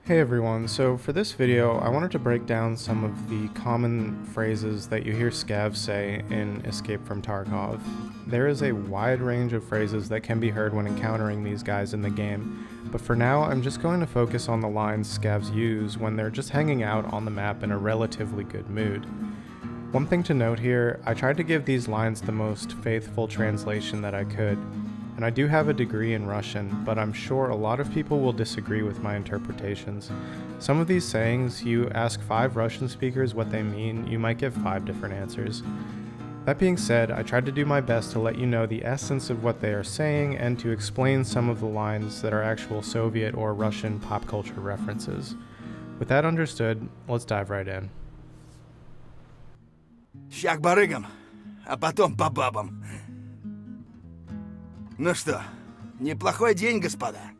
Hey everyone, so for this video I wanted to break down some of the common phrases that you hear scavs say in Escape from Tarkov. There is a wide range of phrases that can be heard when encountering these guys in the game, but for now I'm just going to focus on the lines scavs use when they're just hanging out on the map in a relatively good mood. One thing to note here, I tried to give these lines the most faithful translation that I could. And I do have a degree in Russian, but I'm sure a lot of people will disagree with my interpretations. Some of these sayings, you ask 5 Russian speakers what they mean, you might get 5 different answers. That being said, I tried to do my best to let you know the essence of what they are saying and to explain some of the lines that are actual Soviet or Russian pop culture references. With that understood, let's dive right in. Ща к барыгам, а потом по бабам. Ну что, неплохой день, господа.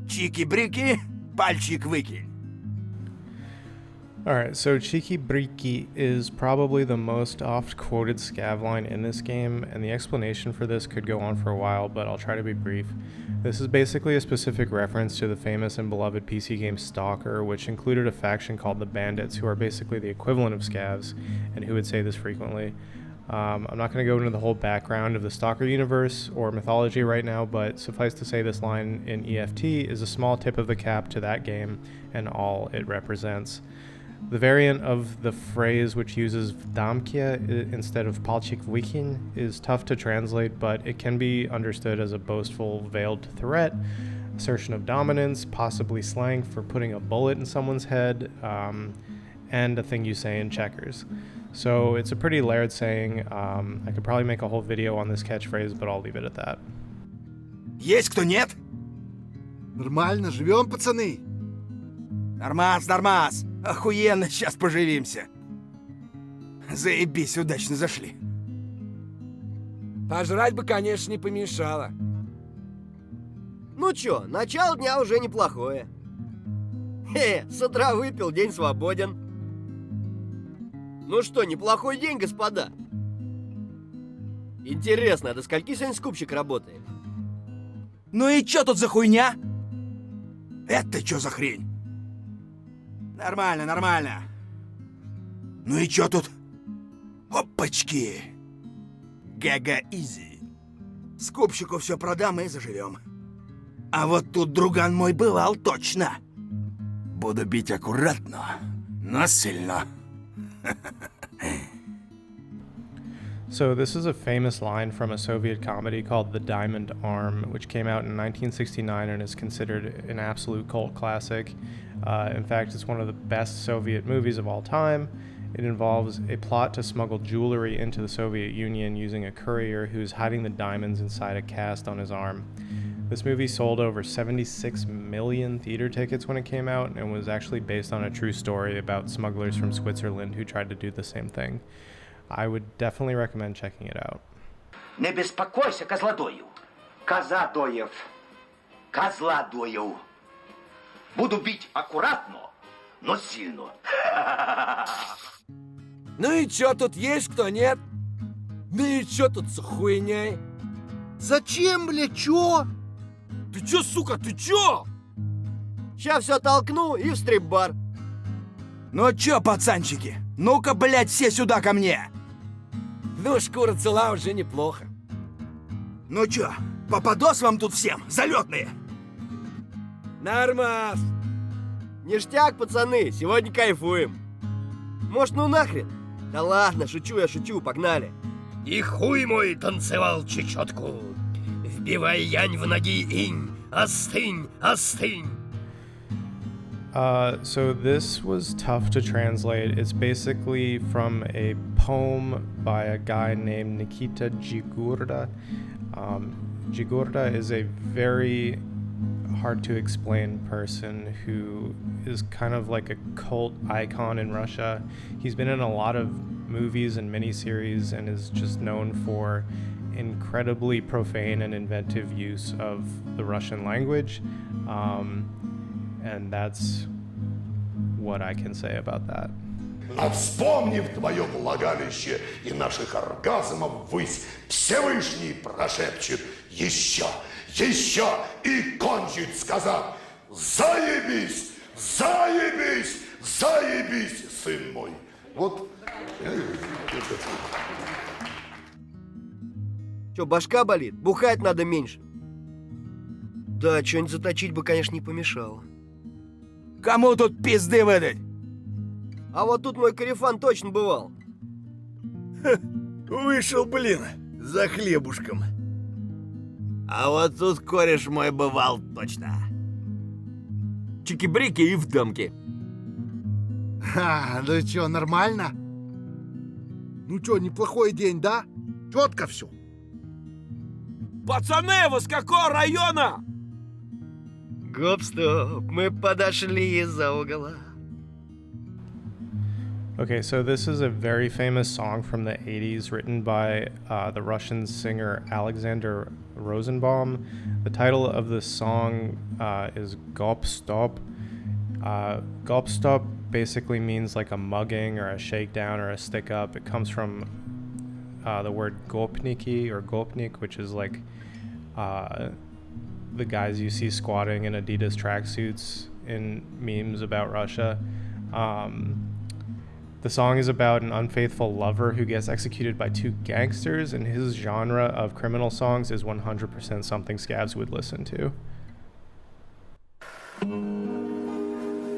Чики-брики, пальчик выкинь. Alright, so Cheeky Briki is probably the most oft-quoted scav line in this game, and the explanation for this could go on for a while, but I'll try to be brief. This is basically a specific reference to the famous and beloved PC game Stalker, which included a faction called the Bandits, who are basically the equivalent of scavs, and who would say this frequently. I'm not going to go into the whole background of the Stalker universe or mythology right now, but suffice to say this line in EFT is a small tip of the cap to that game and all it represents. The variant of the phrase which uses Vdamkia instead of Palchik Vikin is tough to translate, but it can be understood as a boastful veiled threat, assertion of dominance, possibly slang for putting a bullet in someone's head, and a thing you say in checkers. So it's a pretty layered saying. I could probably make a whole video on this catchphrase, but I'll leave it at that. Есть кто нет? Нормально, живем, пацаны. Нормас, нормас. Охуенно, сейчас поживимся. Заебись, удачно зашли. Пожрать бы, конечно, не помешало. Ну чё, начало дня уже неплохое. С утра выпил, день свободен. Ну что, неплохой день, господа. Интересно, а до скольки сегодня скупщик работает? Ну и чё тут за хуйня? Это чё за хрень? Нормально, нормально. Ну и чё тут? Опачки. Гага-изи. Скупщику все продам и заживем. А вот тут друган мой бывал точно. Буду бить аккуратно, но сильно. So this is a famous line from a Soviet comedy called The Diamond Arm, which came out in 1969 and is considered an absolute cult classic. In fact, it's one of the best Soviet movies of all time. It involves a plot to smuggle jewelry into the Soviet Union using a courier who's hiding the diamonds inside a cast on his arm. This movie sold over 76 million theater tickets when it came out and was actually based on a true story about smugglers from Switzerland who tried to do the same thing. I would definitely recommend checking it out. Не беспокойся, козлодою. Коза доев. Козла дою. Буду бить аккуратно, но сильно. Ну и чё, тут есть кто, нет? Ну и чё тут за хуйней? Зачем, бля, чё? Ты чё, сука, ты чё? Ща все толкну и в стрип-бар. Ну чё, пацанчики? Ну-ка, блядь, все сюда ко мне. Ну, шкура цела уже неплохо. Ну чё, попадос вам тут всем, залетные? Нормас. Ништяк, пацаны, сегодня кайфуем. Может, ну нахрен? Да ладно, шучу я, шучу, погнали. И хуй мой танцевал чечетку. Вбивай янь в ноги инь. Остынь, остынь. So this was tough to translate. It's basically from a poem by a guy named Nikita Jigurda. Jigurda is a very hard to explain person who is kind of like a cult icon in Russia. He's been in a lot of movies and miniseries and is just known for incredibly profane and inventive use of the Russian language. And that's what I can say about that. А вспомнив твое влагалище и наших оргазмов ввысь, Всевышний прошепчет еще, еще и кончит, сказав: Заебись! Заебись! Заебись, сын мой! Вот. Чё, башка болит? Бухать надо меньше. Да, что-нибудь заточить бы, конечно, не помешало. Кому тут пизды выдать? А вот тут мой корефан точно бывал. Вышел, блин, за хлебушком. А вот тут кореш мой бывал точно. Чики-брики и в дамки. Ха, ну чё, нормально? Ну чё, неплохой день, да? Четко все. Пацаны, вы с какого района? Гоп-стоп, мы подошли из-за угла. Okay, so this is a very famous song from the 80s written by the Russian singer Alexander Rosenbaum. The title of the song is Gop Stop. Gop Stop basically means like a mugging or a shakedown or a stick up. It comes from the word gopniki or gopnik, which is like the guys you see squatting in Adidas tracksuits in memes about Russia. The song is about an unfaithful lover who gets executed by two gangsters, and his genre of criminal songs is 100% something Scavs would listen to.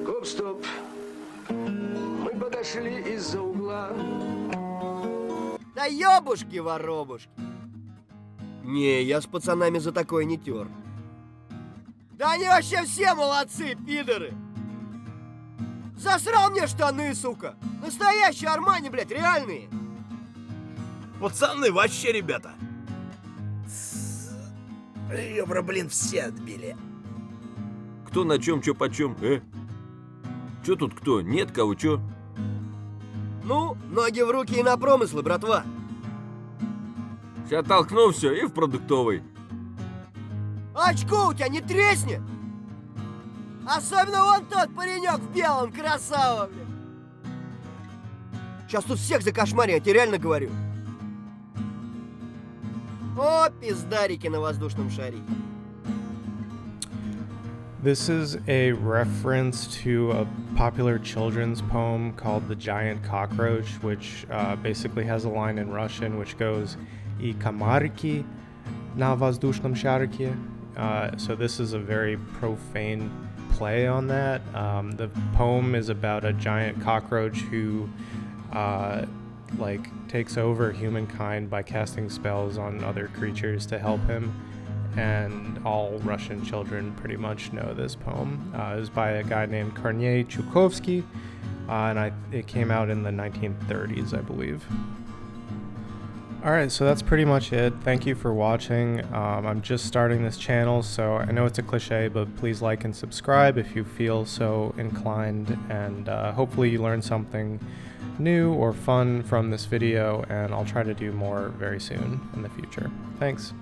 Гоп-стоп, мы подошли из-за угла. Да ёбушки-воробушки. Не, я с пацанами за такое не тер. Да они вообще все молодцы, пидоры. Засрал мне штаны, сука. Настоящие Армани, блядь, реальные. Пацаны вообще, ребята. Ребра, блин, все отбили. Кто на чем, чё почем, Чё тут кто? Нет кого, чё? Ну, ноги в руки и на промыслы, братва. Сейчас толкну все и в продуктовый. Очко у тебя не треснет? Особенно вон тот паренек в белом, красава, блядь. Сейчас тут всех закошмарю, я тебе реально говорю. О, пиздарики на воздушном шаре. This is a reference to a popular children's poem called The Giant Cockroach, which basically has a line in Russian which goes "И комарики на воздушном шарике." So this is a very profane play on that. The poem is about a giant cockroach who takes over humankind by casting spells on other creatures to help him. And all Russian children pretty much know this poem. It was by a guy named Kornei Chukovsky, and it came out in the 1930s, I believe. Alright, so that's pretty much it. Thank you for watching. I'm just starting this channel, so I know it's a cliche, but please like and subscribe if you feel so inclined, and hopefully you learned something new or fun from this video, and I'll try to do more very soon in the future. Thanks.